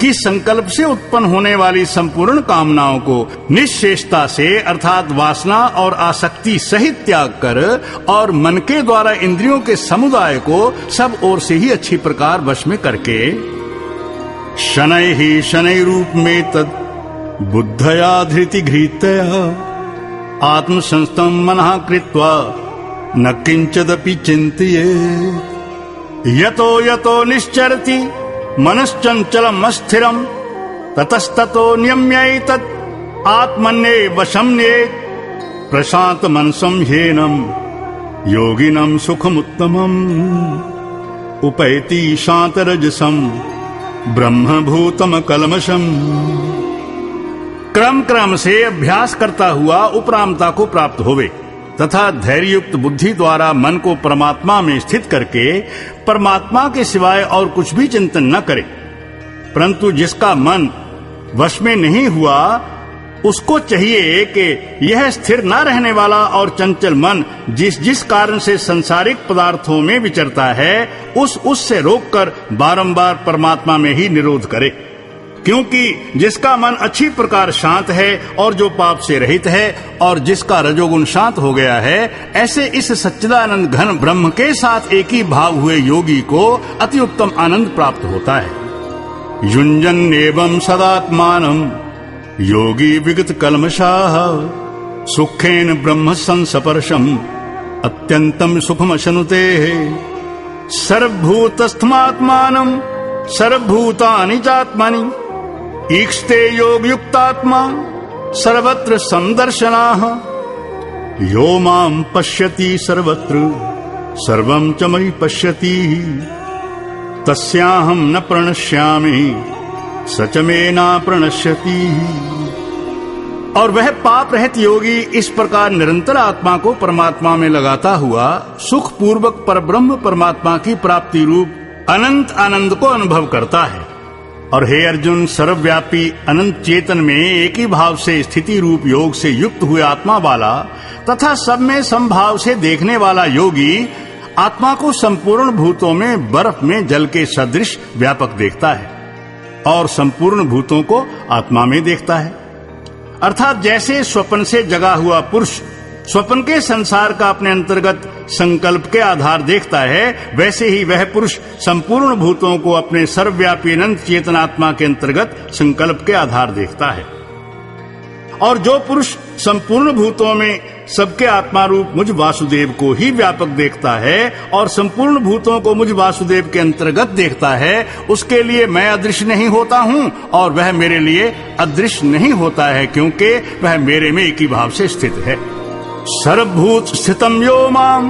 कि संकल्प से उत्पन्न होने वाली संपूर्ण कामनाओं को निश्शेषता से अर्थात वासना और आसक्ति सहित त्याग कर और मन के द्वारा इंद्रियों के समुदाय को सब ओर से ही अच्छी प्रकार वश में करके शनै ही शनै रूप में तद बुद्धया धृति घृतया आत्मसंस्थं मनः कृत्वा न किंचिदपि चिन्तयेत् यतो यतो निश्चरति मनश्चंचलम् अस्थिरम् ततस्ततो नियम्यैतत् आत्मन्येव वशं नयेत् प्रशांत मनसं ह्येनं योगिनं सुखमुत्तमम् उपैति शांतरजसं ब्रह्मभूतम कलमशम्। क्रम क्रम से अभ्यास करता हुआ उपरामता को प्राप्त होवे तथा धैर्ययुक्त बुद्धि द्वारा मन को परमात्मा में स्थित करके परमात्मा के सिवाय और कुछ भी चिंतन न करे, परंतु जिसका मन वश में नहीं हुआ उसको चाहिए कि यह स्थिर न रहने वाला और चंचल मन जिस जिस कारण से सांसारिक पदार्थों में विचरता है उससे रोककर बारंबार परमात्मा में ही निरोध करे, क्योंकि जिसका मन अच्छी प्रकार शांत है और जो पाप से रहित है और जिसका रजोगुण शांत हो गया है, ऐसे इस सच्चिदानंद घन ब्रह्म के साथ एक ही भाव हुए योगी को अति उत्तम आनंद प्राप्त होता है। युञ्जन एवं सदात्मानं योगी विगत कल्मषाः सुखेन ब्रह्म संस्पर्शम् अत्यंतम सुखमश्नुते सर्वभूतस्थमात्मानं सर्वभूतानि चात्मनि ईक्षते योग युक्तात्मा सर्वत्र संदर्शनाः यो मां पश्यति सर्वत्र सर्वं च मयि पश्यति तस्याहं न प्रणश्यामि स च मे न प्रणश्यति। और वह पाप रहित योगी इस प्रकार निरंतर आत्मा को परमात्मा में लगाता हुआ सुख पूर्वक परब्रह्म परमात्मा की प्राप्ति रूप अनंत आनंद को अनुभव करता है। और हे अर्जुन, सर्वव्यापी अनंत चेतन में एक ही भाव से स्थिति रूप योग से युक्त हुए आत्मा वाला तथा सब में समभाव से देखने वाला योगी आत्मा को संपूर्ण भूतों में बर्फ में जल के सदृश व्यापक देखता है और संपूर्ण भूतों को आत्मा में देखता है। अर्थात जैसे स्वप्न से जगा हुआ पुरुष स्वप्न के संसार का अपने अंतर्गत संकल्प के आधार देखता है, वैसे ही वह पुरुष संपूर्ण भूतों को अपने सर्वव्यापी अनंत चेतनात्मा के अंतर्गत संकल्प के आधार देखता है। और जो पुरुष संपूर्ण भूतों में सबके आत्मा रूप मुझ वासुदेव को ही व्यापक देखता है और संपूर्ण भूतों को मुझ वासुदेव के अंतर्गत देखता है, उसके लिए मैं अदृश्य नहीं होता हूँ और वह मेरे लिए अदृश्य नहीं होता है, क्योंकि वह मेरे में एक ही भाव से स्थित है। सर्वभूत स्थितम यो माम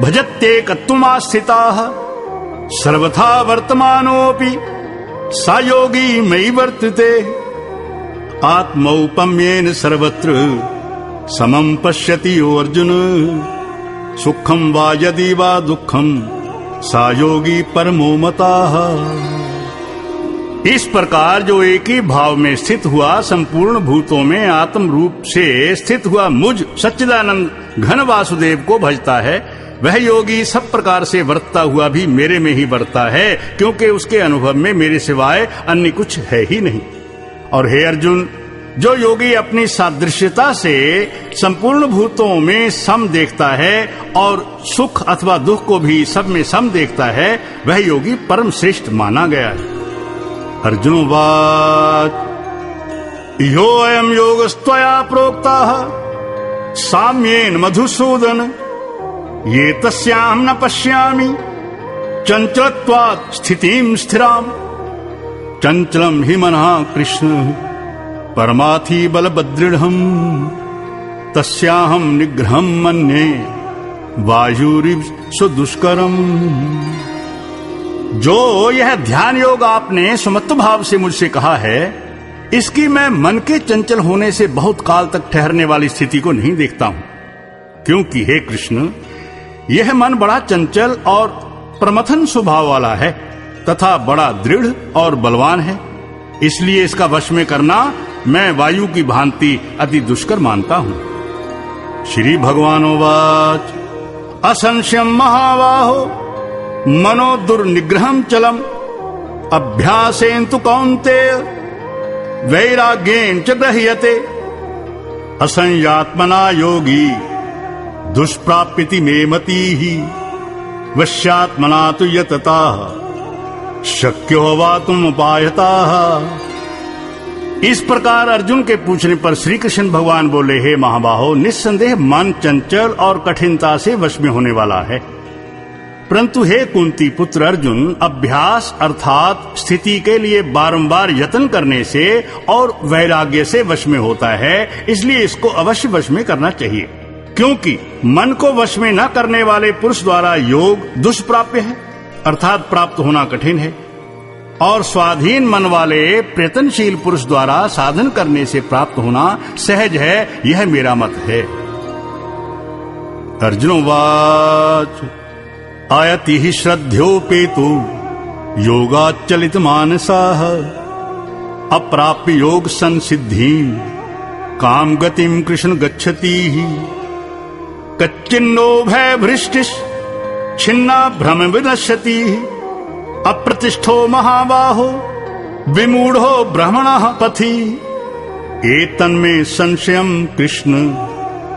भजत्येकत्वमास्थिताः सर्वथा वर्तमानोऽपि स योगी मयि वर्तते आत्मौपम्येन सर्वत्र समं पश्यति यो अर्जुन सुखम वा यदि वा दुःखम सा योगी परमो मताः। इस प्रकार जो एक ही भाव में स्थित हुआ संपूर्ण भूतों में आत्म रूप से स्थित हुआ मुझ सच्चिदानंद घन वासुदेव को भजता है, वह योगी सब प्रकार से वर्तता हुआ भी मेरे में ही वर्तता है, क्योंकि उसके अनुभव में मेरे सिवाय अन्य कुछ है ही नहीं। और हे अर्जुन, जो योगी अपनी सादृश्यता से संपूर्ण भूतों में सम देखता है और सुख अथवा दुख को भी सब में सम देखता है, वह योगी परम श्रेष्ठ माना गया है। अर्जुनोवाच यो अयम योगस्त्वया प्रोक्ताः साम्येन मधुसूदन ये तस्याहं न पश्यामि चंचलत्वात् स्थितिं स्थिराम् चंचलम हि मनः कृष्ण परमार्थी बलभद्रढ़म् तस्याहं निग्रहं मन्ये वायुरिव सुदुष्करम्। जो यह ध्यान योग आपने सुमत्त भाव से मुझसे कहा है, इसकी मैं मन के चंचल होने से बहुत काल तक ठहरने वाली स्थिति को नहीं देखता हूं, क्योंकि हे कृष्ण, यह मन बड़ा चंचल और प्रमथन स्वभाव वाला है तथा बड़ा दृढ़ और बलवान है। इसलिए इसका वश में करना मैं वायु की भांति अति दुष्कर मानता हूं। श्री भगवानोवाच असंशयम महाबाहो मनो दुर्निग्रहम चलम अभ्यासेन तु कौन्तेय वैराग्येन च गृह्यते असंयात्मना योगी दुष्प्राप्यति मे मतिः वश्यात्मना तु यतताः शक्यो वातुम उपायताः। इस प्रकार अर्जुन के पूछने पर श्री कृष्ण भगवान बोले, हे महाबाहो, निस्संदेह मन चंचल और कठिनता से वश में होने वाला है, परंतु हे कुंती पुत्र अर्जुन, अभ्यास अर्थात स्थिति के लिए बारंबार यत्न करने से और वैराग्य से वश में होता है, इसलिए इसको अवश्य वश में करना चाहिए। क्योंकि मन को वश में न करने वाले पुरुष द्वारा योग दुष्प्राप्य है, अर्थात प्राप्त होना कठिन है, और स्वाधीन मन वाले प्रयत्नशील पुरुष द्वारा साधन करने से प्राप्त होना सहज है, यह मेरा मत है। अर्जुनोवाच आयति हि श्रद्धयोपेतो योगाच्चलित मानसाः अप्राप्य योग संसिद्धिं काम गतिम कृष्ण गच्छति। कच्चिन्नो भय भृष्टिश् छिन्ना भ्रम विनश्यति अप्रतिष्ठो महाबाहो विमूढ़ो ब्रह्मणः पथि। एतन्मे संशयं कृष्ण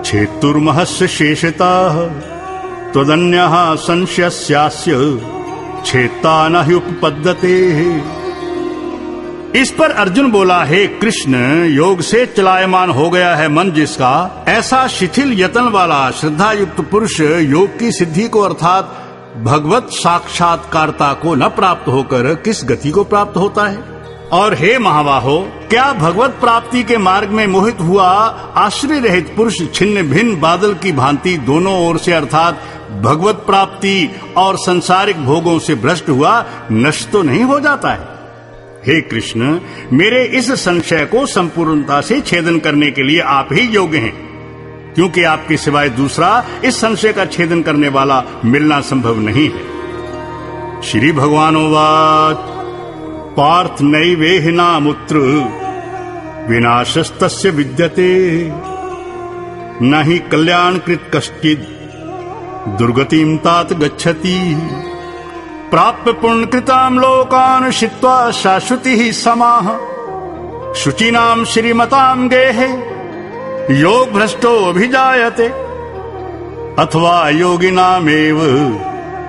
छेतुर्महस्य शेषताः त्वदन्यः संशयस्यास्य छेता न हि उपपद्यते। इस पर अर्जुन बोला, हे कृष्ण, योग से चलायमान हो गया है मन जिसका, ऐसा शिथिल यतन वाला श्रद्धा युक्त पुरुष योग की सिद्धि को अर्थात भगवत साक्षात्कारता को न प्राप्त होकर किस गति को प्राप्त होता है? और हे महाबाहो, क्या भगवत प्राप्ति के मार्ग में मोहित हुआ आश्रय रहित पुरुष छिन्न भिन्न बादल की भांति दोनों ओर से अर्थात भगवत प्राप्ति और संसारिक भोगों से भ्रष्ट हुआ नष्ट तो नहीं हो जाता है? हे कृष्ण, मेरे इस संशय को संपूर्णता से छेदन करने के लिए आप ही योग्य हैं, क्योंकि आपके सिवाय दूसरा इस संशय का छेदन करने वाला मिलना संभव नहीं है। श्री भगवानोवाच पार्थ नैवेह नामुत्र विनाशस्तस्य विद्यते न हि कल्याणकृत कश्चित् दुर्गतिं तात गच्छति। प्राप्य पुण्यकृतां लोकान् शित्वा शाश्वतिः समाः शुचीनां श्रीमतां गेहे योग भ्रष्टो अभिजायते अथवा योगिनामेव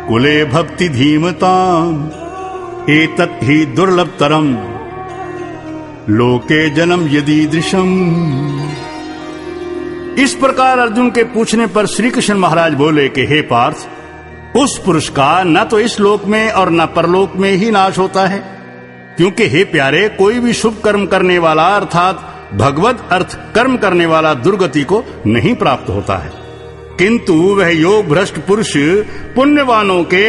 कुले भक्ति धीमताम् एतत् हि दुर्लभतरम् लोके जन्म यदीदृशम्। इस प्रकार अर्जुन के पूछने पर श्री कृष्ण महाराज बोले कि हे पार्थ, उस पुरुष का न तो इस लोक में और न परलोक में ही नाश होता है, क्योंकि हे प्यारे, कोई भी शुभ कर्म करने वाला अर्थात भगवत अर्थ कर्म करने वाला दुर्गति को नहीं प्राप्त होता है, किंतु वह योग भ्रष्ट पुरुष पुण्यवानों के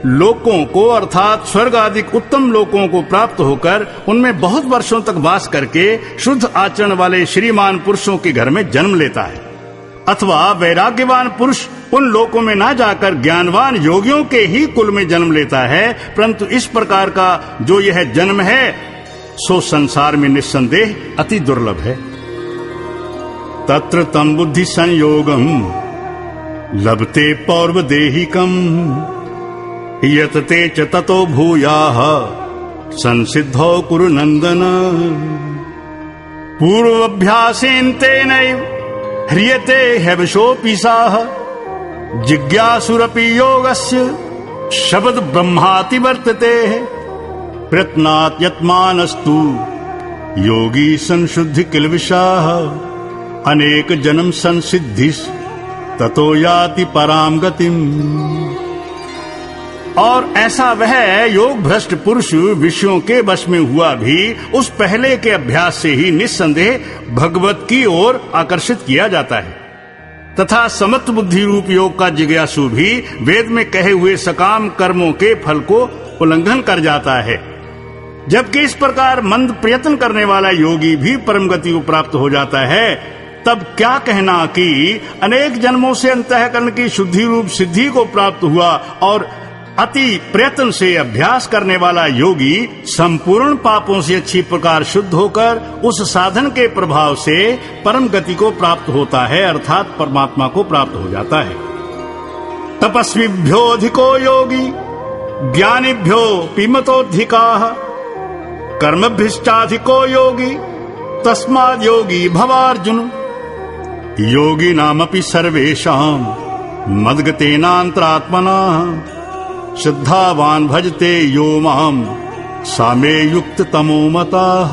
लोकों को अर्थात स्वर्ग आदि उत्तम लोकों को प्राप्त होकर उनमें बहुत वर्षों तक वास करके शुद्ध आचरण वाले श्रीमान पुरुषों के घर में जन्म लेता है। अथवा वैराग्यवान पुरुष उन लोकों में ना जाकर ज्ञानवान योगियों के ही कुल में जन्म लेता है, परंतु इस प्रकार का जो यह जन्म है सो संसार में निस्संदेह अति दुर्लभ है। तत्र तम बुद्धि संयोगम लभते पौर्वदेहिकम यतते च ततो भूयाः संसिद्धो कुरु नंदन। पूर्वाभ्यासेन तेनैव ह्रियते ह्यवशोऽपि साः जिज्ञासुरपि योगस्य शब्द ब्रह्माति वर्तते। प्रयत्नात् यत्मानस्तु योगी संशुद्धि किल्बिषाः अनेक जन्म संसिद्धिस् ततो याति पराम गतिम्। और ऐसा वह योग भ्रष्ट पुरुष विषयों के वश में हुआ भी उस पहले के अभ्यास से ही निस्संदेह भगवत की ओर आकर्षित किया जाता है, तथा समत्व बुद्धि रूप योग का जिज्ञासु भी वेद में कहे हुए सकाम कर्मों के फल को उल्लंघन कर जाता है। जबकि इस प्रकार मंद प्रयत्न करने वाला योगी भी परम गति को प्राप्त हो जाता है, तब क्या कहना कि अनेक जन्मों से अंतःकरण की शुद्धि रूप सिद्धि को प्राप्त हुआ और अति प्रयत्न से अभ्यास करने वाला योगी संपूर्ण पापों से अच्छी प्रकार शुद्ध होकर उस साधन के प्रभाव से परम गति को प्राप्त होता है, अर्थात परमात्मा को प्राप्त हो जाता है। तपस्विभ्यो अधिको योगी ज्ञानिभ्योऽपि मतोऽधिकाः कर्मभ्यश्चाधिको योगी तस्माद् योगी भवार्जुन। योगिनामपि सर्वेषां मद्गतेनान्तरात्मना श्रद्धावान् भजते यो मां सा मे युक्ततमो मताः।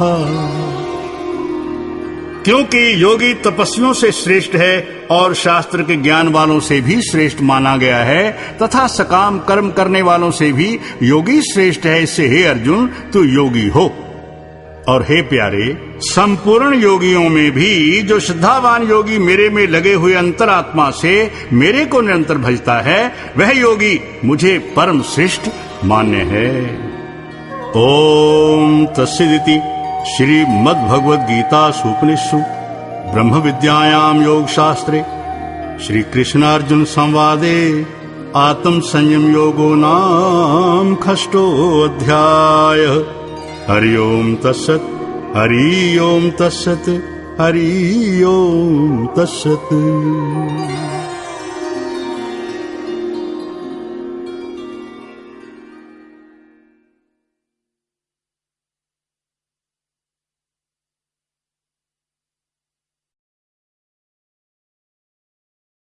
क्योंकि योगी तपस्वियों से श्रेष्ठ है और शास्त्र के ज्ञान वालों से भी श्रेष्ठ माना गया है तथा सकाम कर्म करने वालों से भी योगी श्रेष्ठ है। इससे हे अर्जुन तू योगी हो। और हे प्यारे, संपूर्ण योगियों में भी जो श्रद्धावान योगी मेरे में लगे हुए अंतरात्मा से मेरे को निरंतर भजता है वह योगी मुझे परम श्रेष्ठ मान्य है। ओम तस्सदिति श्रीमद्भगवद गीता उपनिषत्सु ब्रह्म विद्यायां योग शास्त्रे श्री कृष्णार्जुन संवादे आत्म संयम योगो नाम षष्ठोऽध्याय। हरि ओम तत्सत्। हरि ओम तत्सत्। हरि ओम तत्सत्।